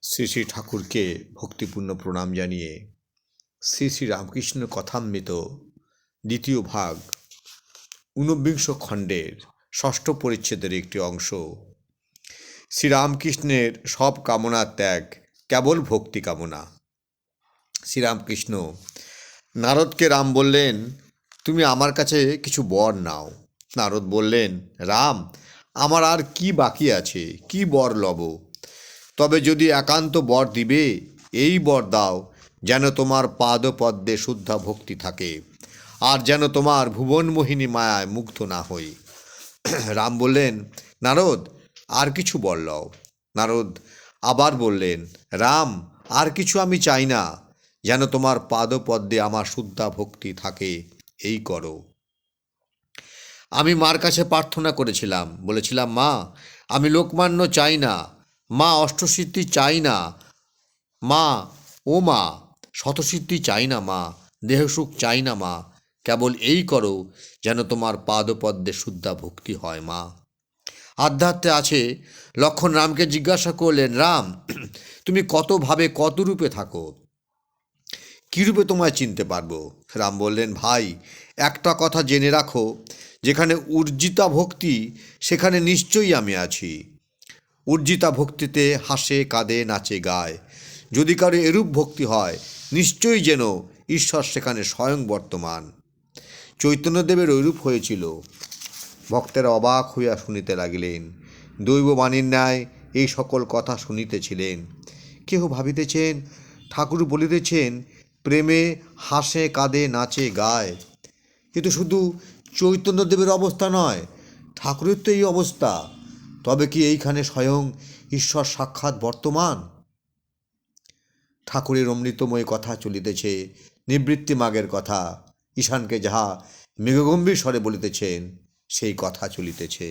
শ্রী শ্রী ঠাকুরকে ভক্তিপূর্ণ প্রণাম জানিয়ে শ্রী শ্রী রামকৃষ্ণ কথামৃত দ্বিতীয় ভাগ ঊনবিংশ খণ্ডের ষষ্ঠ পরিচ্ছেদের একটি অংশ। শ্রীরামকৃষ্ণের সব কামনা ত্যাগ, কেবল ভক্তি কামনা। শ্রীরামকৃষ্ণ নারদকে রাম বললেন, তুমি আমার কাছে কিছু বর নাও। নারদ বললেন, রাম, আমার আর কি বাকি আছে, কি বর লব? তবে যদি একান্ত বর দিবে, এই বর দাও, যেন তোমার পাদপদ্মে শুদ্ধা ভক্তি থাকে, আর যেন তোমার ভুবনমোহিনী মায়ায় মুগ্ধ না হই। রাম বললেন, নারদ, আর কিছু বর লও। নারদ আবার বললেন, রাম, আর কিছু আমি চাই না, যেন তোমার পাদপদ্মে আমার শুদ্ধা ভক্তি থাকে, এই করো। আমি মার কাছে প্রার্থনা করেছিলাম, বলেছিলাম, মা, আমি লোকমান্য চাই না, মা অষ্টসিদ্ধি চাই না, মা, ও মা, শতসিদ্ধি চাই না, মা দেহসুখ চাই না, মা কেবল এই করো, যেন তোমার পাদপদ্মে শুদ্ধা ভক্তি হয়। মা আধ্যাত্মে আছে। লক্ষ্মণ রামকে জিজ্ঞাসা করলেন, রাম, তুমি কতভাবে কত রূপে থাকো, কী রূপে তোমায় চিনতে পারবো? রাম বললেন, ভাই, একটা কথা জেনে রাখো, যেখানে উর্জিতা ভক্তি, সেখানে নিশ্চয়ই আমি আছি। উর্জিতা ভক্তিতে হাসে, কাঁদে, নাচে, গায়। যদি কারো এরূপ ভক্তি হয়, নিশ্চয়ই যেন ঈশ্বর সেখানে স্বয়ং বর্তমান। চৈতন্যদেবের ঐরূপ হয়েছিল। ভক্তেরা অবাক হইয়া শুনিতে লাগিলেন। দৈববাণীর ন্যায় এই সকল কথা শুনিতেছিলেন। কেহ ভাবিতেছেন, ঠাকুর বলিতেছেন, প্রেমে হাসে, কাঁদে, নাচে, গায়। কিন্তু শুধু চৈতন্যদেবের অবস্থা নয়, ঠাকুরের তো এই অবস্থা। তবে কি এইখানে স্বয়ং ঈশ্বর সাক্ষাৎ বর্তমান? ঠাকুরের অমৃতময় কথা চলিতেছে, নিবৃত্তি মাগের কথা। ঈশানকে যাহা মেঘগম্ভীর স্বরে বলিতেছেন, সেই কথা চলিতেছে।